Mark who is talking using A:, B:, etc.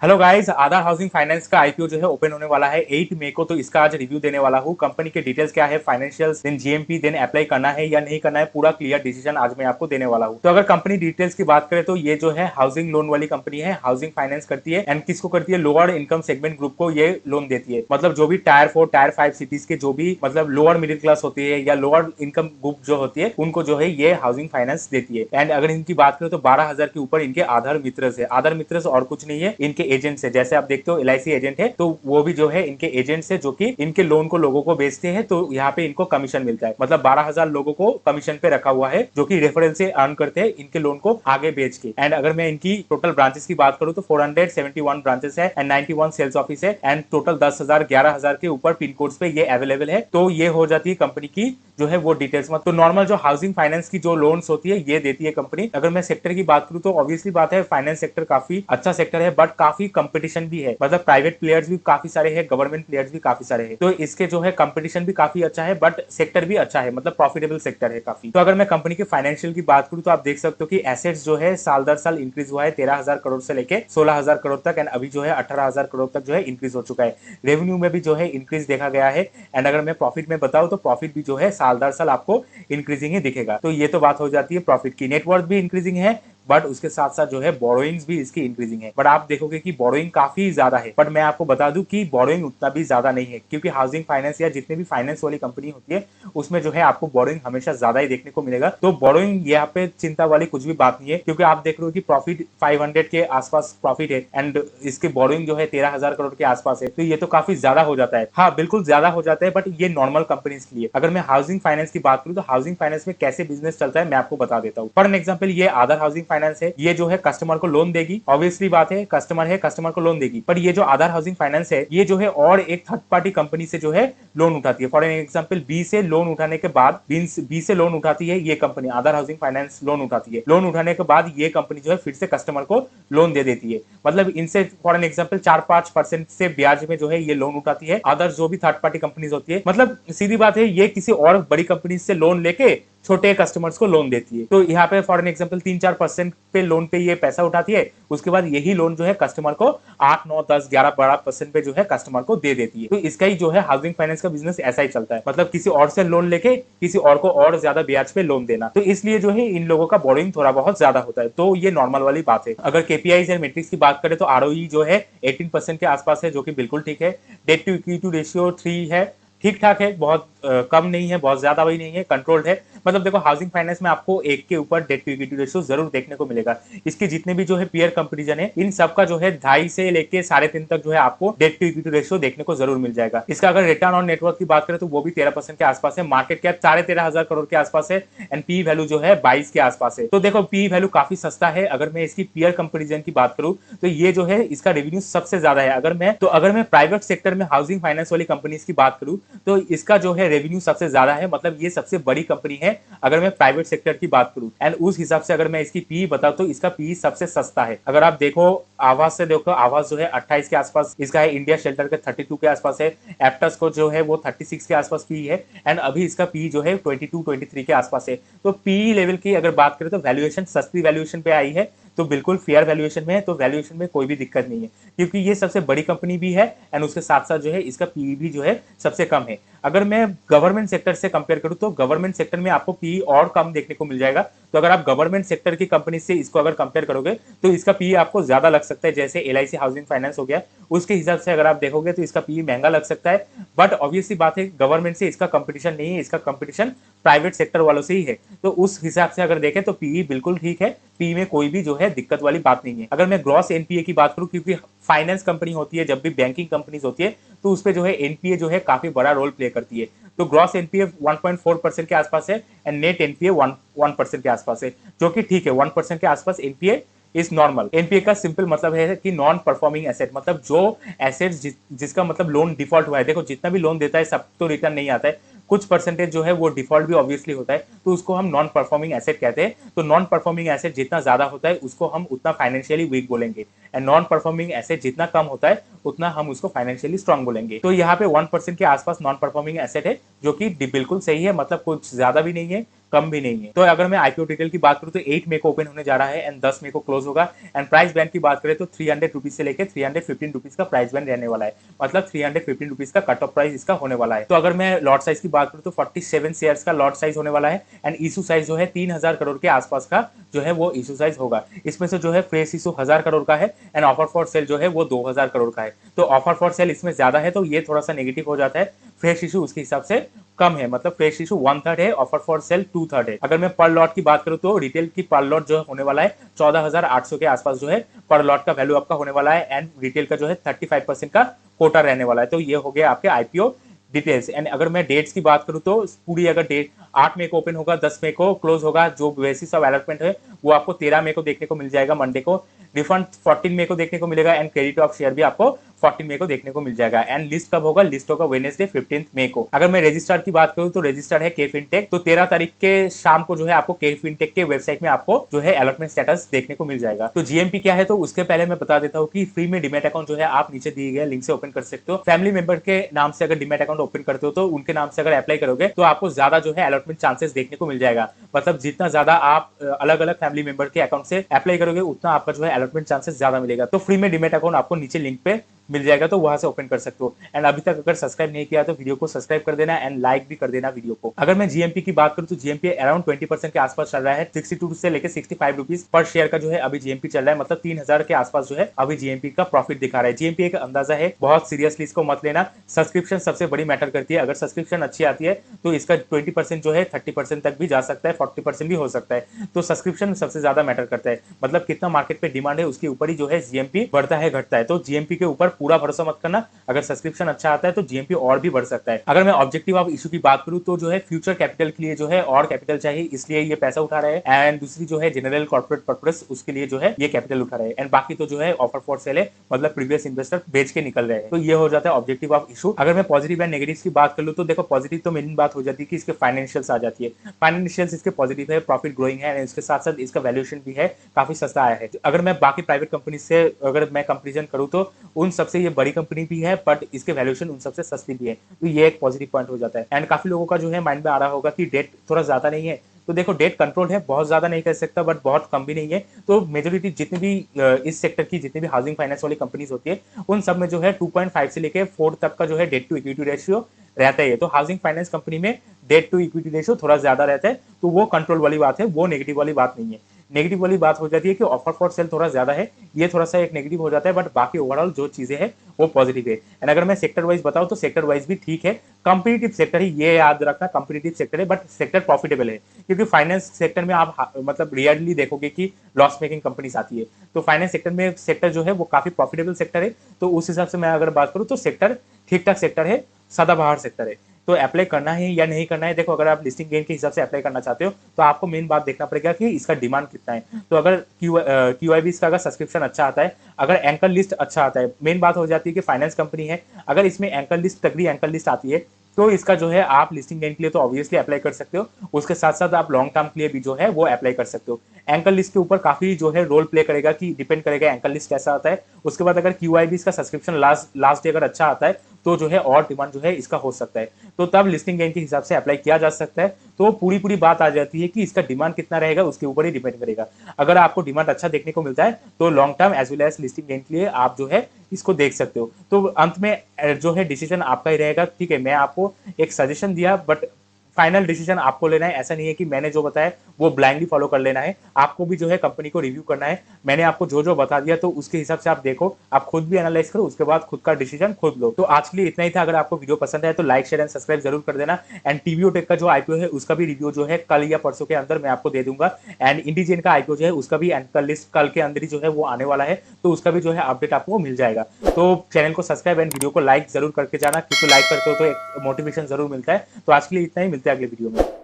A: Hello guys, आधार housing finance का IPO जो है ओपन होने वाला है 8 मई को। तो इसका आज रिव्यू देने वाला हूँ। कंपनी के डिटेल्स क्या है, financials, then GMP, then apply करना है या नहीं करना है, पूरा क्लियर डिसीजन आज मैं आपको देने वाला हूँ। तो अगर कंपनी डिटेल्स की बात करें तो ये जो है हाउसिंग लोन वाली कंपनी है, हाउसिंग फाइनेंस करती है। एंड किसको करती है? लोअर इनकम सेगमेंट ग्रुप को ये लोन देती है। मतलब जो भी टायर 4 टायर 5 सिटीज के जो भी मतलब लोअर मिडिल क्लास होती है या लोअर इनकम ग्रुप जो होती है, उनको जो है ये हाउसिंग फाइनेंस देती है। एंड अगर इनकी बात करें तो 12,000 के ऊपर इनके आधार मित्र है। आधार मित्र और कुछ नहीं है, इनके एजेंट्स है। जैसे आप देखते हो एलआईसी एजेंट है, तो वो भी जो है इनके एजेंट्स है जो कि इनके लोन को लोगों को बेचते हैं। तो यहाँ पे इनको कमीशन मिलता है। मतलब 12,000 लोगों को कमीशन पे रखा हुआ है जो कि रेफरेंस से अर्न करते हैं इनके लोन को आगे बेच के। एंड अगर मैं इनकी टोटल ब्रांचेस की बात करूं तो 471 ब्रांचेस है एंड 91 सेल्स ऑफिस है एंड टोटल 10,000 11,000 के ऊपर पिन कोड्स पे ये अवेलेबल है। तो ये हो जाती है कंपनी की जो है वो डिटेल्स में। तो नॉर्मल जो हाउसिंग फाइनेंस की जो लोन्स होती है ये देती है कंपनी। अगर मैं सेक्टर की बात करूं तो ऑब्वियसली बात है फाइनेंस सेक्टर काफी अच्छा सेक्टर है, बट काफी कंपटीशन भी है। मतलब प्राइवेट प्लेयर्स भी काफी सारे हैं, गवर्नमेंट प्लेयर्स भी काफी सारे हैं। तो इसके जो है कंपटीशन भी काफी अच्छा है, बट सेक्टर भी अच्छा है, मतलब प्रॉफिटेबल सेक्टर है काफी। तो अगर मैं कंपनी के फाइनेंशियल की बात करूं तो आप देख सकते हो कि एसेट्स जो है साल दर साल इंक्रीज हुआ है 13,000 करोड़ से लेके 16,000 करोड़ तक। एंड अभी जो है 18,000 करोड़ तक जो है इंक्रीज हो चुका है। रेवेन्यू में भी जो है इंक्रीज देखा गया है। एंड अगर मैं प्रॉफिट में बताऊं तो प्रॉफिट भी जो है साल दर साल आपको इंक्रीजिंग ही दिखेगा। तो ये तो बात हो जाती है प्रॉफिट की। नेटवर्थ भी इंक्रीजिंग है, बट उसके साथ साथ जो है बोरोइंग्स भी इसकी इंक्रीजिंग है। बट आप देखोगे कि बोरोइंग काफी ज्यादा है। बट मैं आपको बता दूं कि बोरोइंग उतना भी ज्यादा नहीं है, क्योंकि हाउसिंग फाइनेंस या जितने भी फाइनेंस वाली कंपनी होती है उसमें जो है आपको बोरोइंग हमेशा ज्यादा ही देखने को मिलेगा। तो बोरोइंग यहाँ पे चिंता वाली कुछ भी बात नहीं है, क्योंकि आप देख रहे हो कि प्रॉफिट 500 के आसपास प्रॉफिट है एंड इसके बोरोइंग जो है 13,000 करोड़ के आसपास है। तो ये तो काफी ज्यादा हो जाता है। हाँ, बिल्कुल ज्यादा हो जाता है, बट ये नॉर्मल कंपनीज के लिए। अगर मैं हाउसिंग फाइनेंस की बात करूं तो हाउसिंग फाइनेंस में कैसे बिजनेस चलता है मैं आपको बता देता हूँ। फॉर एन एग्जाम्पल, ये आधार हाउसिंग फाइनेंस है, ये जो है कस्टमर को लोन देगी। ऑब्वियसली बात है, कस्टमर को लोन देगी। पर ये जो आधार हाउसिंग फाइनेंस है ये जो है और एक थर्ड पार्टी कंपनी से जो है लोन उठाती है। फॉर एन एग्जाम्पल, बी से लोन उठाने के बाद बी से लोन उठाती है ये कंपनी, आधार हाउसिंग फाइनेंस लोन उठाती है। लोन उठाने के बाद ये कंपनी जो है फिर से कस्टमर को लोन दे देती है। मतलब इनसे फॉर एन एग्जाम्पल 4-5% से ब्याज में जो है ये लोन उठाती है। अदर जो भी थर्ड पार्टी कंपनीज होती है, मतलब सीधी बात है, ये किसी और बड़ी कंपनी से लोन लेके छोटे कस्टमर्स को लोन देती है। तो यहाँ पे फॉर एन एग्जाम्पल 3-4% पे लोन पे ये पैसा उठाती है। उसके बाद यही लोन जो है कस्टमर को 8-9-10-11-12% पे जो है कस्टमर को दे देती है। तो इसका ही जो है हाउसिंग फाइनेंस का बिजनेस ऐसा ही चलता है। मतलब किसी और से लोन लेके किसी और को और ज्यादा ब्याज पे लोन देना। तो इसलिए जो है इन लोगों का बोरिंग थोड़ा बहुत ज्यादा होता है। तो ये नॉर्मल वाली बात है। अगर केपीआई एंड मेट्रिक्स की बात करें तो आरओई जो है 18% के आसपास है, जो कि बिल्कुल ठीक है। डेट टू इक्विटी रेशियो 3 है, ठीक ठाक है, बहुत कम नहीं है, बहुत ज्यादा भी नहीं है, कंट्रोल्ड है। मतलब देखो, हाउसिंग फाइनेंस में आपको एक के ऊपर डेट टू इक्विटी रेशियो जरूर देखने को मिलेगा। इसके जितने भी जो है पीयर कंपेरिजन है, इन सबका जो है 2.5 से लेके 3.5 तक जो है आपको डेट टू इक्विटी रेशियो देखने को जरूर मिल जाएगा। इसका अगर रिटर्न ऑन नेटवर्क की बात करें तो वो भी 13% के आसपास है। मार्केट कैप 13,500 करोड़ के आसपास है एंड पी वैल्यू जो है 22 के आसपास है। तो देखो, पी वैल्यू काफी सस्ता है। अगर मैं इसकी पीयर कंपेरिजन की बात करूं तो ये जो है इसका रेवेन्यू सबसे ज्यादा है। अगर मैं प्राइवेट सेक्टर में हाउसिंग फाइनेंस वाली कंपनीज की बात करूं तो इसका जो है रेवेन्यू सबसे ज्यादा है। मतलब ये सबसे बड़ी कंपनी है अगर मैं प्राइवेट सेक्टर की बात करूं। एंड उस हिसाब से अगर मैं इसकी पी बताऊं तो इसका पी सबसे सस्ता है। अगर आप देखो आवास से देखो, आवास जो है 28 के आसपास इसका है, इंडिया शेल्टर के 32 के आसपास है, एप्टस को जो है वो 36 के आसपास पी है एंड अभी इसका पी जो है 22-23 के आसपास है। तो पी लेवल की अगर बात करें तो वैल्यूएशन सस्ती वैल्यूएशन पे आई है, तो बिल्कुल फेयर वैल्यूएशन में है। तो वैल्यूएशन में कोई भी दिक्कत नहीं है, क्योंकि ये सबसे बड़ी कंपनी भी है एंड उसके साथ साथ जो है इसका पी भी जो है सबसे कम है। अगर मैं गवर्नमेंट सेक्टर से कंपेयर करूं तो गवर्नमेंट सेक्टर में आपको पी और कम देखने को मिल जाएगा। तो अगर आप गवर्नमेंट सेक्टर की कंपनी से इसको अगर कंपेयर करोगे तो इसका पी आपको ज्यादा लग सकता है। जैसे एलआईसी हाउसिंग फाइनेंस हो गया, उसके हिसाब से अगर आप देखोगे तो इसका पी महंगा लग सकता है। बट ऑब्वियसली बात है, गवर्नमेंट से इसका कंपटीशन नहीं है, इसका कंपटीशन प्राइवेट सेक्टर वालों से ही है। तो उस हिसाब से अगर देखें तो पी बिल्कुल ठीक है, पी में कोई भी जो है दिक्कत वाली बात नहीं है। अगर मैं ग्रॉस एनपीए की बात करूं, क्योंकि फाइनेंस कंपनी होती है, जब भी बैंकिंग कंपनीज होती है तो उस पर जो है एनपीए जो है काफी बड़ा रोल प्ले करती है। तो ग्रॉस एनपीए 1.4% के आसपास है एंड नेट एनपीए 1% के आसपास है, जो कि ठीक है। 1% के आसपास एनपीए इज नॉर्मल। एनपीए का सिंपल मतलब है कि नॉन परफॉर्मिंग एसेट, मतलब जो एसेट जिसका मतलब लोन डिफॉल्ट हुआ है। देखो, जितना भी लोन देता है सब तो रिटर्न नहीं आता है, कुछ परसेंटेज जो है वो डिफॉल्ट भी ऑब्वियसली होता है, तो उसको हम नॉन परफॉर्मिंग एसेट कहते हैं। तो नॉन परफॉर्मिंग एसेट जितना ज्यादा होता है उसको हम उतना फाइनेंशियली वीक बोलेंगे, एंड नॉन परफॉर्मिंग एसेट जितना कम होता है उतना हम उसको फाइनेंशियली स्ट्रॉन्ग बोलेंगे। तो यहाँ पे 1% के आसपास नॉन परफॉर्मिंग एसेट है, जो कि बिल्कुल सही है। मतलब कुछ ज्यादा भी नहीं है, कम भी नहीं है। तो अगर मैं आईपीओ डिटेल की बात करूं तो 8 मई को ओपन होने जा रहा है एंड 10 मई को क्लोज होगा। एंड प्राइस बैंड की बात करें तो 300 रुपीज से लेकर 315 रुपीज का प्राइस बैंड रहने वाला है, मतलब 315 रुपीज का कट ऑफ प्राइस इसका होने वाला है। तो अगर मैं लॉट साइज की बात करूं तो 47 शेयर्स का लॉट साइज होने वाला है एंड इशू साइज जो है 3000 करोड़ के आसपास का जो है वो इशू साइज होगा। इसमें से जो है फ्रेश इशू 1000 करोड़ का है एंड ऑफर फॉर सेल जो है वो 2000 करोड़ का है। तो ऑफर फॉर सेल इसमें ज्यादा है तो ये थोड़ा सा नेगेटिव हो जाता है, फ्रेश इशू उसके हिसाब से कम है, मतलब फ्रेश इशू 1/3 है, ऑफर फॉर सेल 2/3 है। अगर मैं पर लॉट की बात करूं तो रिटेल की पर लॉट जो होने वाला है 14,800 के आसपास जो है पर लॉट का वैल्यू आपका होने वाला है एंड रिटेल का जो है 35% का कोटा रहने वाला है। तो ये हो गया आपके आईपीओ डिटेल्स। एंड अगर मैं डेट्स की बात करूं तो पूरी अगर डेट 8 मई को ओपन होगा, 10 मई को क्लोज होगा, जो बेसिस ऑफ अलॉटमेंट है वो आपको 13 मई को देखने को मिल जाएगा मंडे को। रिफंड 14 मई को देखने को मिलेगा एंड क्रेडिट ऑफ शेयर भी आपको 14 मई को देखने को मिल जाएगा। एंड लिस्ट कब होगा? लिस्ट होगा वेडनेसडे 15 मई को। अगर मैं रजिस्टर्ड की बात करूं तो रजिस्टर्ड है के फिनटेक। तो 13 तारीख के शाम को जो है आपको के फिनटेक के वेबसाइट में आपको जो है अलॉटमेंट स्टेटस देखने को मिल जाएगा। तो जीएमपी क्या है तो उसके पहले मैं बता देता हूँ कि फ्री में डिमेट अकाउंट जो है आप नीचे दिए गए लिंक से ओपन कर सकते हो। फैमिली मेंबर के नाम से अगर डिमेट अकाउंट ओपन करते हो तो उनके नाम से अगर अप्लाई करोगे तो आपको ज्यादा जो है अलॉटमेंट चांसेस देखने को मिल जाएगा। मतलब जितना ज्यादा आप अलग अलग फैमिली मेंबर के अकाउंट से अप्लाई करोगे उतना आपका जो है अलॉटमेंट चांसेस ज्यादा मिलेगा। तो फ्री में डिमेट अकाउंट आपको नीचे लिंक पे मिल जाएगा, तो वहां से ओपन कर सकते हो। एंड अभी तक अगर सब्सक्राइब नहीं किया तो वीडियो को सब्सक्राइब कर देना एंड लाइक भी कर देना वीडियो को। अगर मैं जीएमपी की बात करूं तो जीएमपी अराउंड 20% के आसपास चल रहा है, 62 से लेकर 65 रुपीज पर शेयर का जो है अभी जीएमपी चल रहा है, मतलब 3000 के आसपास जो है अभी जीएमपी का प्रॉफिट दिखा रहा है। जीएमपी एक अंदाजा है, बहुत सीरियसली इसको मत लेना। सब्सक्रिप्शन सबसे बड़ी मैटर करती है। अगर सब्सक्रिप्शन अच्छी आती है तो इसका 20% जो है 30% तक भी जा सकता है, 40% भी हो सकता है। तो सब्सक्रिप्शन सबसे ज्यादा मैटर करता है, मतलब कितना मार्केट पे डिमांड है उसके ऊपर ही जो है जीएमपी बढ़ता है घटता है। तो जीएमपी के ऊपर पूरा भरोसा मत करना, अगर सब्सक्रिप्शन अच्छा आता है तो जीएमपी और भी बढ़ सकता है। अगर मैं ऑब्जेक्टिव ऑफ इशू की बात करूं तो जो है फ्यूचर कैपिटल के लिए जो है और कैपिटल चाहिए, इसलिए ये पैसा उठा रहे हैं। एंड दूसरी जो है जनरल कॉर्पोरेट पर्पस, उसके लिए जो है ये कैपिटल उठा रहे हैं। एंड बाकी तो जो है ऑफर फॉर सेल है, मतलब प्रीवियस इन्वेस्टर बेच के निकल रहे हैं। तो ये हो जाता है ऑब्जेक्टिव ऑफ इशू। अगर मैं पॉजिटिव एंड नेगेटिव की बात कर लूं तो देखो पॉजिटिव तो मेन बात हो जाती है कि इसके फाइनेंशियल्स आ जाती है। फाइनेंशियल्स इसके पॉजिटिव है, प्रॉफिट ग्रोइंग है एंड इसके साथ साथ इसका वैल्यूएशन भी है, काफी सस्ता आया है। अगर मैं बाकी प्राइवेट कंपनी से अगर मैं कंपेरिजन करूं तो उन सबसे ये बड़ी कंपनी भी है, बट इसके वैल्यूएशन उन सबसे सस्ती भी है। तो ये एक पॉजिटिव पॉइंट हो जाता है। एंड काफी लोगों का जो है माइंड में आ रहा होगा कि डेट थोड़ा ज्यादा नहीं है, तो देखो डेट कंट्रोल है, बहुत ज्यादा नहीं कह सकता बट बहुत कम भी नहीं है। तो मेजोरिटी जितनी भी इस सेक्टर की जितनी भी हाउसिंग फाइनेंस वाली कंपनीज होती है उन सब में जो है 2.5 से लेके 4 तक का जो है डेट टू इक्विटी रेशियो रहता है। तो हाउसिंग फाइनेंस कंपनी में डेट टू इक्विटी रेशियो थोड़ा ज्यादा रहता है, तो वो कंट्रोल वाली बात है, वो नेगेटिव वाली बात नहीं है। नेगेटिव वाली बात हो जाती है कि ऑफर फॉर सेल थोड़ा ज्यादा है, ये थोड़ा सा एक नेगेटिव हो जाता है, बट बाकी ओवरऑल जो चीजें हैं वो पॉजिटिव है। एंड अगर मैं सेक्टर वाइज बताऊं तो सेक्टर वाइज भी ठीक है, कंपटीटिव सेक्टर है, ये याद रखना कंपटीटिव सेक्टर है, बट सेक्टर प्रॉफिटेबल है। क्योंकि फाइनेंस सेक्टर में आप मतलब रियरली देखोगे कि लॉस मेकिंग कंपनीज आती है, तो फाइनेंस सेक्टर में सेक्टर जो है वो काफी प्रॉफिटेबल सेक्टर है। तो उस हिसाब से मैं अगर बात करूं तो सेक्टर ठीक ठाक सेक्टर है, सदाबहार सेक्टर है। तो अप्लाई करना है या नहीं करना है, देखो अगर आप लिस्टिंग गेन के हिसाब से अप्लाई करना चाहते हो तो आपको मेन बात देखना पड़ेगा कि इसका डिमांड कितना है। तो अगर क्यूआईबी का अगर सब्सक्रिप्शन अच्छा आता है, अगर एंकर लिस्ट अच्छा आता है, मेन बात हो जाती है कि फाइनेंस कंपनी है, अगर इसमें एंकर लिस्ट तगड़ी एंकर लिस्ट आती है तो इसका जो है आप लिस्टिंग गेन के लिए तो ऑब्वियसली अप्लाई कर सकते हो। उसके साथ साथ आप लॉन्ग टर्म के लिए भी जो है वो अप्लाई कर सकते हो। एंकर लिस्ट के ऊपर काफी जो है रोल प्ले करेगा, कि डिपेंड करेगा एंकर लिस्ट कैसा आता है। उसके बाद अगर क्यूआईबी का सब्सक्रिप्शन लास्ट डे अगर अच्छा आता है तो जो है और डिमांड जो है इसका हो सकता है, तो तब लिस्टिंग गेन के हिसाब से अप्लाई किया जा सकता है। तो पूरी बात आ जाती है कि इसका डिमांड कितना रहेगा उसके ऊपर ही डिपेंड करेगा। अगर आपको डिमांड अच्छा देखने को मिलता है तो long term as well as listing gain के लिए आप जो है इसको देख सकते हो। तो अंत में जो है डिसीजन आपका ही रहेगा। ठीक है, मैं आपको एक सजेशन दिया, बट फाइनल डिसीजन आपको लेना है। ऐसा नहीं है कि मैंने जो बताया वो ब्लाइंडली फॉलो कर लेना है, आपको भी जो है कंपनी को रिव्यू करना है। मैंने आपको जो जो बता दिया तो उसके हिसाब से आप देखो, आप खुद भी एनालाइज करो, उसके बाद खुद का डिसीजन खुद लो। तो आज के लिए इतना ही था। अगर आपको वीडियो पसंद है तो लाइक शेयर एंड सब्सक्राइब जरूर कर देना। एंड टीवीओ टेक का जो आईपीओ है उसका भी रिव्यू जो है कल या परसों के अंदर मैं आपको दे दूंगा। एंड इंडिजेन का आईपीओ जो है उसका भी एंकर लिस्ट कल के अंदर ही जो है वो आने वाला है, तो उसका भी जो है अपडेट आपको मिल जाएगा। तो चैनल को सब्सक्राइब एंड वीडियो को लाइक जरूर करके जाना, क्योंकि लाइक करते हो तो एक मोटिवेशन जरूर मिलता है। तो आज के लिए इतना ही, मिलते हैं अगले वीडियो में।